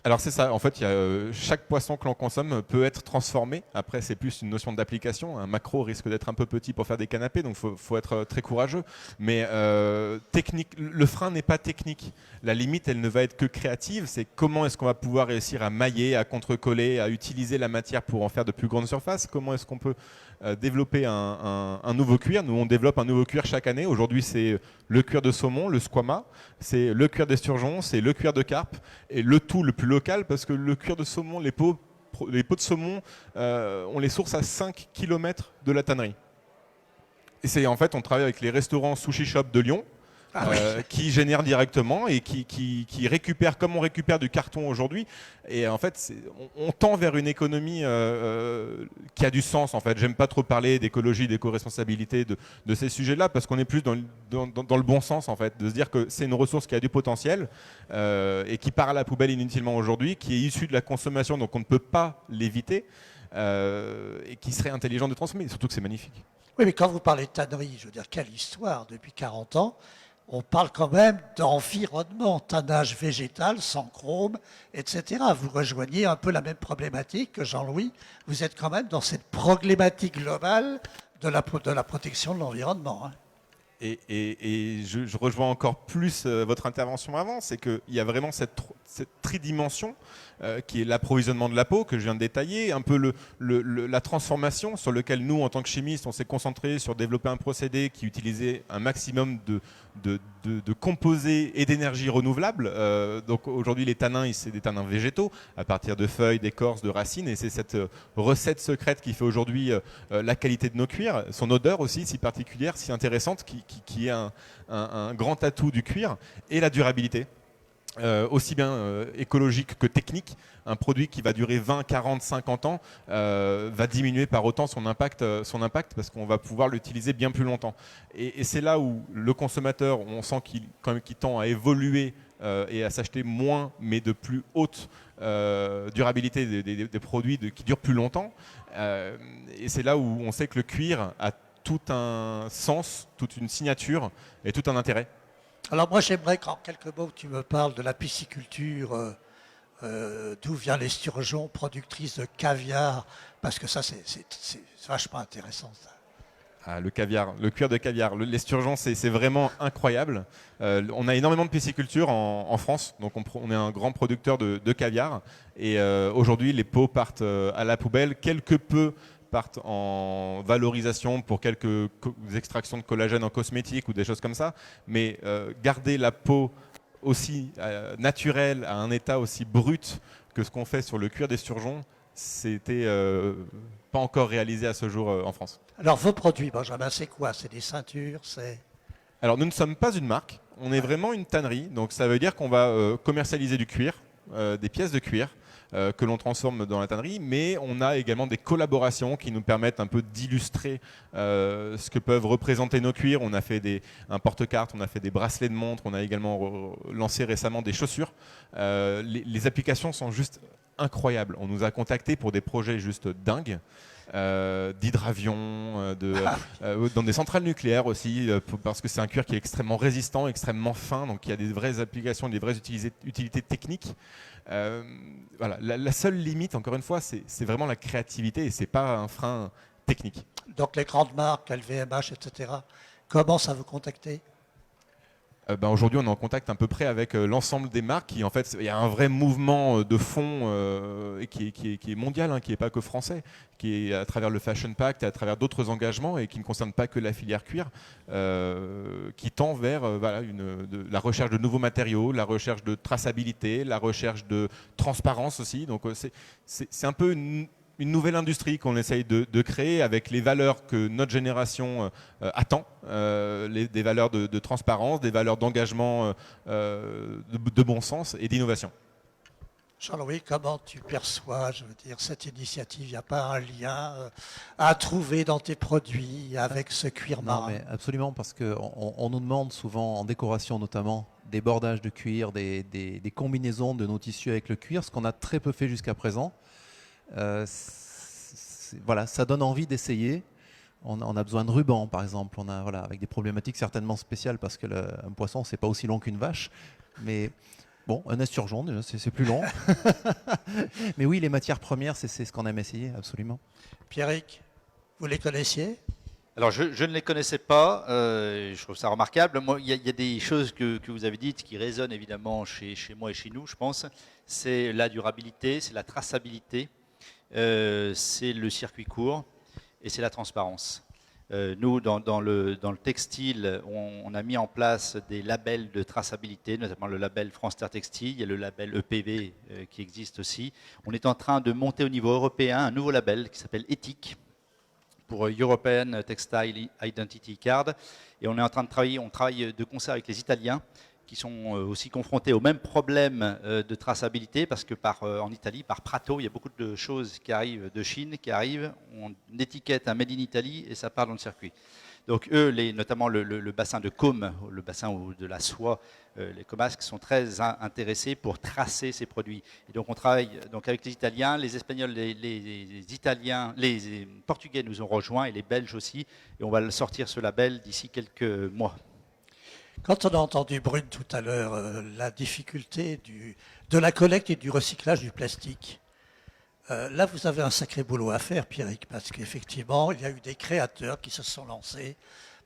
Alors c'est ça, en fait, chaque poisson que l'on consomme peut être transformé. Après, c'est plus une notion d'application. Un maquereau risque d'être un peu petit pour faire des canapés, donc il faut être très courageux. Mais le frein n'est pas technique. La limite, elle ne va être que créative. C'est comment est-ce qu'on va pouvoir réussir à mailler, à contrecoller, à utiliser la matière pour en faire de plus grandes surfaces. Comment est-ce qu'on peut développer un nouveau cuir. Nous, on développe un nouveau cuir chaque année. Aujourd'hui, c'est le cuir de saumon, le squama, c'est le cuir d'esturgeon, c'est le cuir de carpe, et le tout le plus local, parce que le cuir de saumon, les peaux de saumon, on les source à 5 km de la tannerie. Et en fait, on travaille avec les restaurants Sushi Shop de Lyon, qui génèrent directement et qui récupèrent, comme on récupère du carton aujourd'hui. Et en fait, on tend vers une économie qui a du sens. En fait, j'aime pas trop parler d'écologie, d'éco-responsabilité, de ces sujets-là, parce qu'on est plus dans le bon sens, en fait, de se dire que c'est une ressource qui a du potentiel et qui part à la poubelle inutilement aujourd'hui, qui est issue de la consommation, donc on ne peut pas l'éviter, et qui serait intelligent de transformer. Surtout que c'est magnifique. Oui, mais quand vous parlez de tannerie, je veux dire, quelle histoire, depuis 40 ans, on parle quand même d'environnement, tannage végétal, sans chrome, etc. Vous rejoignez un peu la même problématique que Jean-Louis. Vous êtes quand même dans cette problématique globale de la protection de l'environnement. Hein. Et je rejoins encore plus votre intervention avant, c'est qu'il y a vraiment cette tridimension qui est l'approvisionnement de la peau que je viens de détailler, un peu la transformation sur lequel nous, en tant que chimistes, on s'est concentré sur développer un procédé qui utilisait un maximum de composés et d'énergie renouvelable. Donc aujourd'hui, les tanins, c'est des tanins végétaux à partir de feuilles, d'écorces, de racines, et c'est cette recette secrète qui fait aujourd'hui la qualité de nos cuirs, son odeur aussi si particulière, si intéressante, qui est un grand atout du cuir, et la durabilité. aussi bien écologique que technique. Un produit qui va durer 20, 40, 50 ans va diminuer par autant son impact parce qu'on va pouvoir l'utiliser bien plus longtemps. Et c'est là où le consommateur, on sent qu'il tend à évoluer et à s'acheter moins, mais de plus haute durabilité des produits qui durent plus longtemps. Et c'est là où on sait que le cuir a tout un sens, toute une signature et tout un intérêt. Alors moi j'aimerais qu'en quelques mots tu me parles de la pisciculture, d'où vient l'esturgeon, productrice de caviar, parce que ça c'est vachement intéressant ça. Ah, le caviar, le cuir de caviar, l'esturgeon c'est vraiment incroyable. On a énormément de pisciculture en France, donc on est un grand producteur de caviar et aujourd'hui les peaux partent à la poubelle, quelque peu partent en valorisation pour quelques extractions de collagène en cosmétique ou des choses comme ça, mais garder la peau aussi naturelle, à un état aussi brut que ce qu'on fait sur le cuir d'esturgeon, c'était pas encore réalisé à ce jour en France. Alors vos produits, Benjamin, c'est quoi? C'est des ceintures, c'est... Alors nous ne sommes pas une marque, on est vraiment une tannerie, donc ça veut dire qu'on va commercialiser du cuir, des pièces de cuir, que l'on transforme dans la tannerie, mais on a également des collaborations qui nous permettent un peu d'illustrer ce que peuvent représenter nos cuirs. On a fait un porte-carte, on a fait des bracelets de montre, on a également lancé récemment des chaussures. Les applications sont juste incroyables. On nous a contactés pour des projets juste dingues. D'hydravion, dans des centrales nucléaires aussi, parce que c'est un cuir qui est extrêmement résistant, extrêmement fin, donc il y a des vraies applications, des vraies utilités techniques. Voilà. La seule limite, encore une fois, c'est vraiment la créativité et c'est pas un frein technique. Donc les grandes marques, LVMH, etc., comment ça vous contacter? Aujourd'hui, on est en contact à peu près avec l'ensemble des marques. En fait, il y a un vrai mouvement de fond qui est mondial, hein, qui n'est pas que français, qui est à travers le Fashion Pact et à travers d'autres engagements et qui ne concerne pas que la filière cuir, qui tend vers la recherche de nouveaux matériaux, la recherche de traçabilité, la recherche de transparence aussi. Donc c'est un peu une nouvelle industrie qu'on essaye de créer avec les valeurs que notre génération attend, des valeurs de transparence, des valeurs d'engagement de bon sens et d'innovation. Jean-Louis, comment tu perçois, je veux dire, cette initiative? Il n'y a pas un lien à trouver dans tes produits avec ce cuir marin? Non, mais absolument, parce qu'on nous demande souvent, en décoration notamment, des bordages de cuir, des combinaisons de nos tissus avec le cuir, ce qu'on a très peu fait jusqu'à présent. Voilà, ça donne envie d'essayer. On a besoin de rubans, par exemple. On a, voilà, avec des problématiques certainement spéciales parce que un poisson, c'est pas aussi long qu'une vache. Mais bon, un esturgeon, déjà, c'est plus long. Mais oui, les matières premières, c'est ce qu'on aime essayer, absolument. Pierrick, vous les connaissiez? Alors, je ne les connaissais pas. Je trouve ça remarquable. Moi, il y a des choses que vous avez dites qui résonnent évidemment chez moi et chez nous, je pense. C'est la durabilité, c'est la traçabilité. C'est le circuit court et c'est la transparence. Nous, dans le textile, on a mis en place des labels de traçabilité, notamment le label France Terre Textile, il y a le label EPV qui existe aussi. On est en train de monter au niveau européen un nouveau label qui s'appelle ETIC, pour European Textile Identity Card. Et on est en train de travailler, on travaille de concert avec les Italiens, qui sont aussi confrontés au même problème de traçabilité, parce que en Italie, par Prato, il y a beaucoup de choses qui arrivent de Chine, qui arrivent, on étiquette un Made in Italy et ça part dans le circuit. Donc eux, notamment le bassin de Côme, le bassin de la soie, les Comasques sont très intéressés pour tracer ces produits. Et donc on travaille donc avec les Italiens, les Espagnols, les Italiens, les Portugais nous ont rejoints et les Belges aussi, et on va sortir ce label d'ici quelques mois. Quand on a entendu Brune tout à l'heure, la difficulté de la collecte et du recyclage du plastique, là vous avez un sacré boulot à faire, Pierrick, parce qu'effectivement, il y a eu des créateurs qui se sont lancés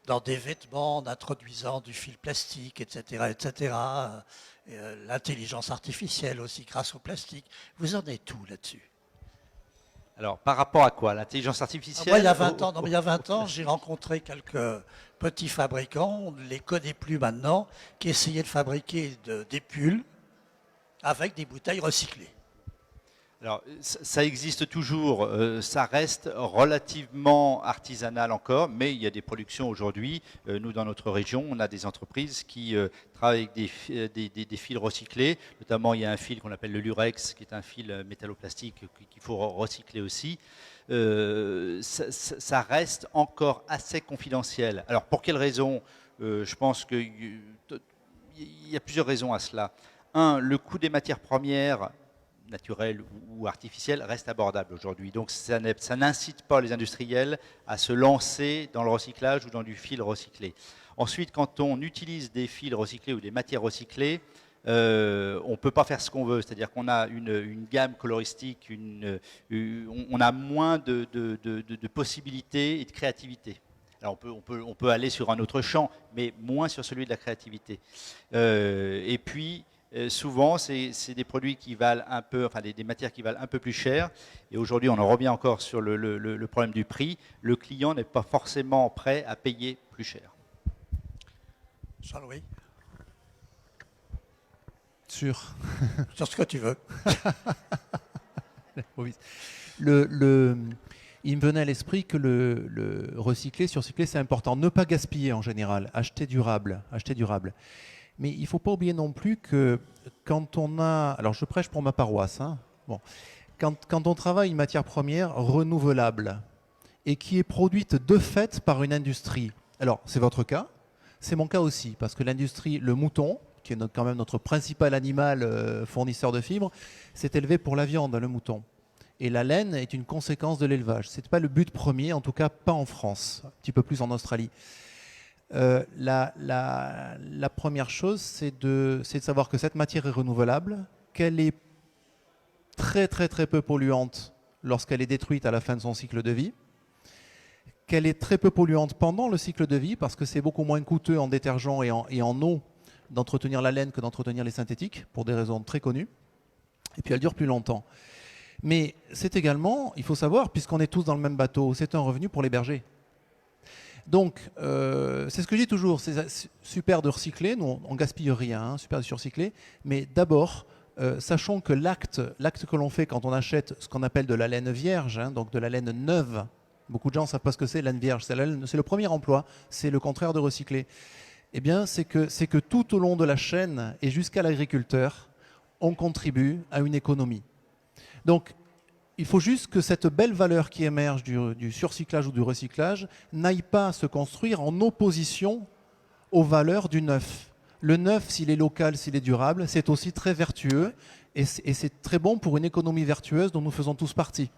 dans des vêtements en introduisant du fil plastique, etc., etc. L'intelligence artificielle aussi grâce au plastique. Vous en êtes où là-dessus? Alors, par rapport à quoi? L'intelligence artificielle? Moi, il y a 20 ans, j'ai rencontré quelques petits fabricants, on ne les connaît plus maintenant, qui essayaient de fabriquer des pulls avec des bouteilles recyclées. Alors, ça existe toujours, ça reste relativement artisanal encore, mais il y a des productions aujourd'hui. Nous, dans notre région, on a des entreprises qui travaillent avec des fils recyclés. Notamment, il y a un fil qu'on appelle le Lurex, qui est un fil métalloplastique qu'il faut recycler aussi. Ça reste encore assez confidentiel. Alors, pour quelles raisons? Je pense qu'il y a plusieurs raisons à cela. Un, le coût des matières premières naturelles ou artificielles reste abordable aujourd'hui. Donc ça n'incite pas les industriels à se lancer dans le recyclage ou dans du fil recyclé. Ensuite, quand on utilise des fils recyclés ou des matières recyclées, on ne peut pas faire ce qu'on veut. C'est-à-dire qu'on a une gamme coloristique, on a moins de possibilités et de créativité. Alors on peut aller sur un autre champ, mais moins sur celui de la créativité. Et puis, souvent, c'est des produits qui valent un peu, enfin des matières qui valent un peu plus cher. Et aujourd'hui, on en revient encore sur le problème du prix. Le client n'est pas forcément prêt à payer plus cher. Jean-Louis, Sur ce que tu veux. Oui. Il me venait à l'esprit que le recycler, surcycler, c'est important. Ne pas gaspiller en général, acheter durable. Mais il ne faut pas oublier non plus que quand on a... Alors je prêche pour ma paroisse. Hein, bon, quand on travaille une matière première renouvelable et qui est produite de fait par une industrie, alors c'est votre cas, c'est mon cas aussi, parce que l'industrie, le mouton, qui est quand même notre principal animal fournisseur de fibres, c'est élevé pour la viande, le mouton. Et la laine est une conséquence de l'élevage. Ce n'est pas le but premier, en tout cas pas en France, un petit peu plus en Australie. La première chose, c'est de savoir que cette matière est renouvelable, qu'elle est très très très peu polluante lorsqu'elle est détruite à la fin de son cycle de vie, qu'elle est très peu polluante pendant le cycle de vie, parce que c'est beaucoup moins coûteux en détergent et en eau d'entretenir la laine que d'entretenir les synthétiques, pour des raisons très connues. Et puis elle dure plus longtemps. Mais c'est également, il faut savoir, puisqu'on est tous dans le même bateau, c'est un revenu pour les bergers. Donc, c'est ce que je dis toujours, c'est super de recycler, nous on gaspille rien, hein, super de surcycler, mais d'abord, sachons que l'acte que l'on fait quand on achète ce qu'on appelle de la laine vierge, hein, donc de la laine neuve, beaucoup de gens ne savent pas ce que c'est, laine vierge, c'est le premier emploi, c'est le contraire de recycler. Eh bien, c'est que tout au long de la chaîne et jusqu'à l'agriculteur, on contribue à une économie. Donc, il faut juste que cette belle valeur qui émerge du surcyclage ou du recyclage n'aille pas se construire en opposition aux valeurs du neuf. Le neuf, s'il est local, s'il est durable, c'est aussi très vertueux et c'est très bon pour une économie vertueuse dont nous faisons tous partie.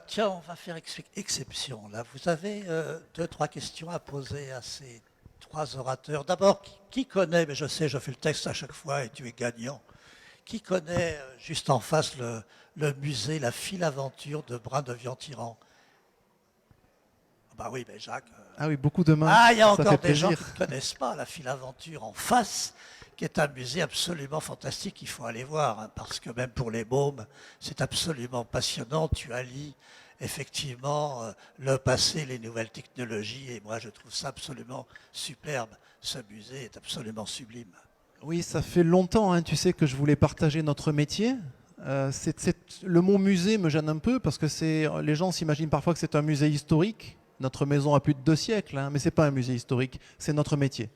Tiens, on va faire exception. Là, vous avez 2-3 questions à poser à ces 3 orateurs. D'abord, qui connaît, mais je sais, je fais le texte à chaque fois et tu es gagnant. Qui connaît juste en face le musée La Filaventure de Brin-de-Vientiran? Bah oui, mais Jacques. Ah oui, beaucoup de mains. Ah, il y a encore des plaisir. gens qui ne connaissent pas La Filaventure en face, qui est un musée absolument fantastique. Il faut aller voir, hein, parce que même pour les mômes, c'est absolument passionnant. Tu allies effectivement le passé, les nouvelles technologies, et moi je trouve ça absolument superbe. Ce musée est absolument sublime. Oui, ça fait longtemps, hein, tu sais, que je voulais partager notre métier. Le mot musée me gêne un peu parce que les gens s'imaginent parfois que c'est un musée historique. Notre maison a plus de 2 siècles, hein, mais ce n'est pas un musée historique, c'est notre métier.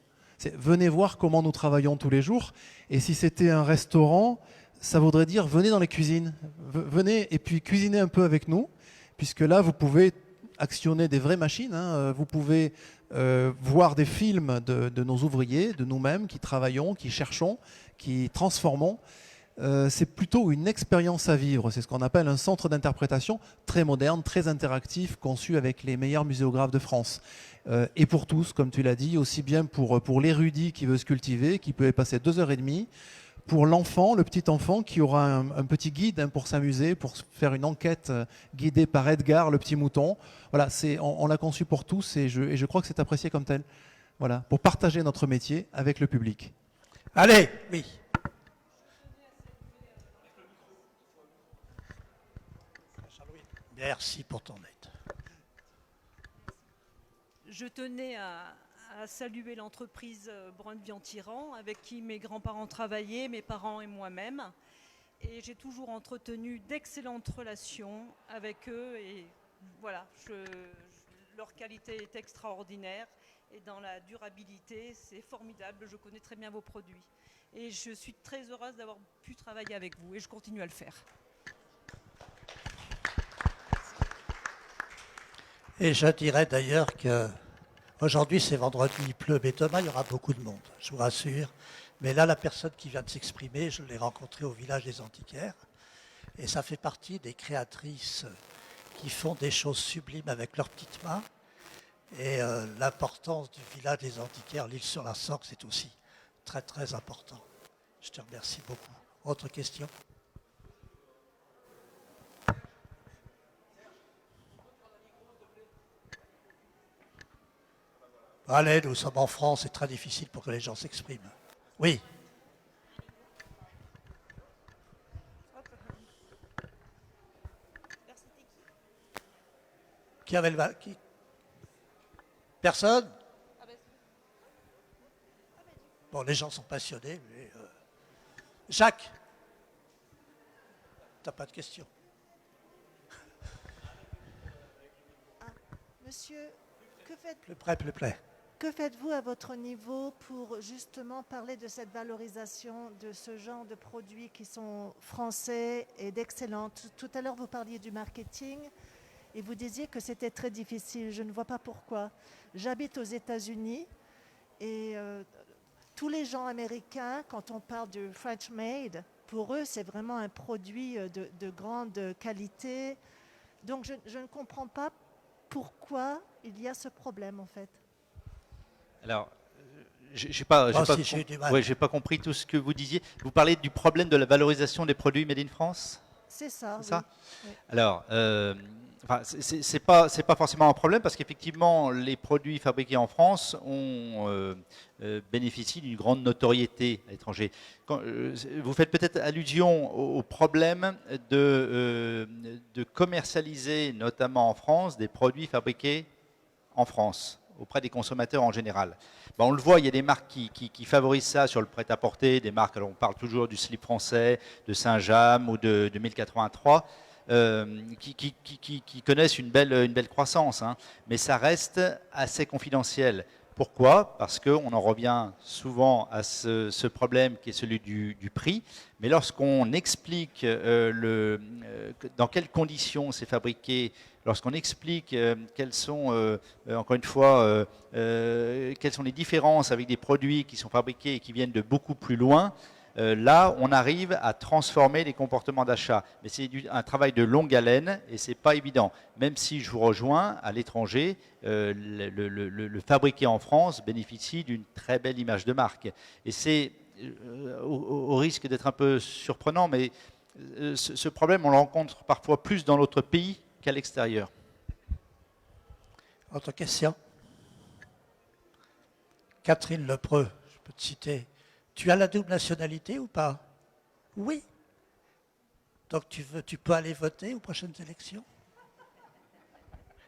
Venez voir comment nous travaillons tous les jours. Et si c'était un restaurant, ça voudrait dire venez dans les cuisines. Venez et puis cuisinez un peu avec nous, puisque là, vous pouvez actionner des vraies machines. Hein, vous pouvez voir des films de nos ouvriers, de nous-mêmes, qui travaillons, qui cherchons, qui transformons. C'est plutôt une expérience à vivre. C'est ce qu'on appelle un centre d'interprétation très moderne, très interactif, conçu avec les meilleurs muséographes de France. Et pour tous, comme tu l'as dit, aussi bien pour l'érudit qui veut se cultiver, qui peut y passer 2h30, pour l'enfant, le petit enfant qui aura un petit guide, hein, pour s'amuser, pour faire une enquête guidée par Edgar, le petit mouton. Voilà, on l'a conçu pour tous et je crois que c'est apprécié comme tel. Voilà, pour partager notre métier avec le public. Allez, oui. Merci pour ton aide. Je tenais à saluer l'entreprise Brin-de-Vientiran avec qui mes grands-parents travaillaient, mes parents et moi-même. et j'ai toujours entretenu d'excellentes relations avec eux. Et voilà, leur qualité est extraordinaire. Et dans la durabilité, c'est formidable. Je connais très bien vos produits. Et je suis très heureuse d'avoir pu travailler avec vous. Et je continue à le faire. Et je dirais d'ailleurs que aujourd'hui c'est vendredi, il pleut, mais demain il y aura beaucoup de monde, je vous rassure. Mais là, la personne qui vient de s'exprimer, je l'ai rencontrée au village des Antiquaires. Et ça fait partie des créatrices qui font des choses sublimes avec leurs petites mains. Et l'importance du village des Antiquaires, l'île sur la Sorgue, c'est aussi très très important. Je te remercie beaucoup. Autre question ? Allez, nous sommes en France, c'est très difficile pour que les gens s'expriment. Oui. Qui avait le... Qui... Personne ? Bon, les gens sont passionnés, mais... Jacques ? T'as pas de question ? Monsieur, que faites... Plus près, plus près. Que faites-vous à votre niveau pour justement parler de cette valorisation de ce genre de produits qui sont français et d'excellents? Tout à l'heure, vous parliez du marketing et vous disiez que c'était très difficile. Je ne vois pas pourquoi. J'habite aux États-Unis et tous les gens américains, quand on parle du French Made, pour eux, c'est vraiment un produit de grande qualité. Donc, je ne comprends pas pourquoi il y a ce problème, en fait. Alors, j'ai pas compris tout ce que vous disiez. Vous parlez du problème de la valorisation des produits made in France ? C'est ça. C'est ça ? Oui. Alors, c'est pas forcément un problème parce qu'effectivement, les produits fabriqués en France bénéficient d'une grande notoriété à l'étranger. Vous faites peut-être allusion au problème de commercialiser, notamment en France, des produits fabriqués en France auprès des consommateurs en général. Ben, on le voit, il y a des marques qui favorisent ça sur le prêt-à-porter, des marques, alors on parle toujours du slip français, de Saint-James ou de 1083, qui connaissent une belle croissance, hein, mais ça reste assez confidentiel. Pourquoi ? Parce qu'on en revient souvent à ce problème qui est celui du prix, mais lorsqu'on explique dans quelles conditions c'est fabriqué, lorsqu'on explique quelles sont, encore une fois, quelles sont les différences avec des produits qui sont fabriqués et qui viennent de beaucoup plus loin, là, on arrive à transformer les comportements d'achat. Mais c'est un travail de longue haleine et c'est pas évident. Même si je vous rejoins, à l'étranger, le fabriqué en France bénéficie d'une très belle image de marque. Et c'est, au risque d'être un peu surprenant, mais ce problème, on le rencontre parfois plus dans notre pays qu'à l'extérieur. Autre question ? Catherine Lepreux, je peux te citer. Tu as la double nationalité ou pas? Oui. Donc tu peux aller voter aux prochaines élections?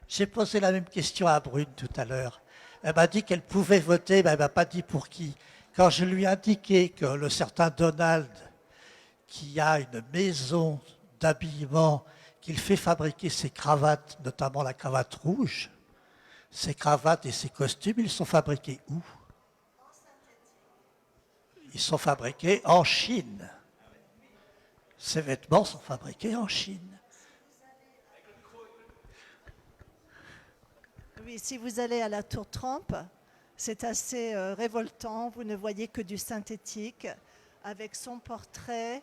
J'ai posé la même question à Brune tout à l'heure. Elle m'a dit qu'elle pouvait voter, mais elle ne m'a pas dit pour qui. Quand je lui ai indiqué que le certain Donald, qui a une maison d'habillement, qu'il fait fabriquer ses cravates, notamment la cravate rouge, ses cravates et ses costumes, ils sont fabriqués où? Ils sont fabriqués en Chine. Ces vêtements sont fabriqués en Chine. Oui, si vous allez à la Tour Trump, c'est assez révoltant. Vous ne voyez que du synthétique, avec son portrait,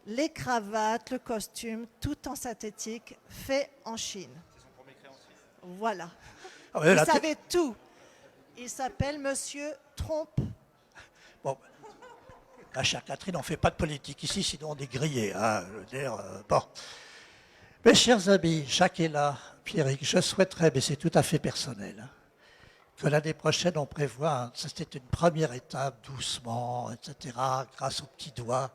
les cravates, le costume, tout en synthétique, fait en Chine. C'est son premier créancier. Voilà. Ah, Vous savez tout. Il s'appelle Monsieur Trump. Bon, ma chère Catherine, on ne fait pas de politique ici, sinon on est grillé. Hein, je veux dire, bon. Mes chers amis, Jacques est là, Pierrick, je souhaiterais, mais c'est tout à fait personnel, hein, que l'année prochaine on prévoit, c'était une première étape, doucement, etc., grâce au petit doigt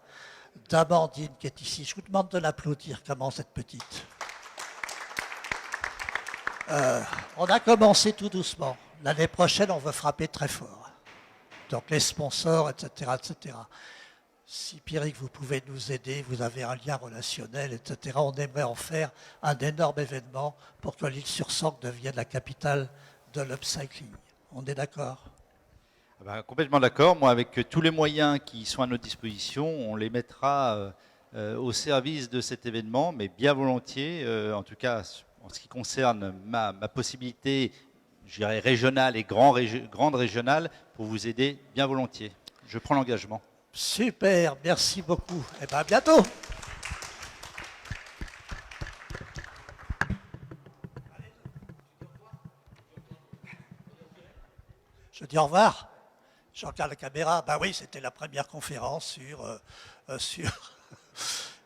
d'Amandine qui est ici. Je vous demande de l'applaudir, comment cette petite. On a commencé tout doucement. L'année prochaine, on veut frapper très fort. Donc les sponsors, etc., etc. Si Pierrick, vous pouvez nous aider, vous avez un lien relationnel, etc. On aimerait en faire un énorme événement pour que l'Île-sur-Sorgue devienne la capitale de l'upcycling. On est d'accord? Complètement d'accord. Moi, avec tous les moyens qui sont à notre disposition, on les mettra au service de cet événement, mais bien volontiers, en tout cas en ce qui concerne ma possibilité, je dirais régionale et grande régionale, pour vous aider bien volontiers. Je prends l'engagement. Super, merci beaucoup. Et bien à bientôt. Je dis au revoir. Je regarde la caméra. Ben oui, c'était la première conférence sur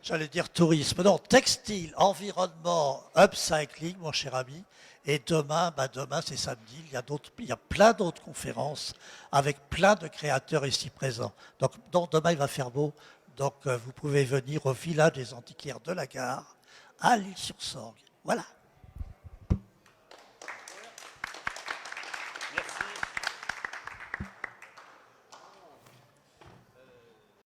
j'allais dire tourisme. Non, textile, environnement, upcycling, mon cher ami. Et demain, demain c'est samedi, il y a plein d'autres conférences avec plein de créateurs ici présents. Donc demain, il va faire beau. Donc vous pouvez venir au village des antiquaires de la Gare, à l'Île-sur-Sorgue. Voilà.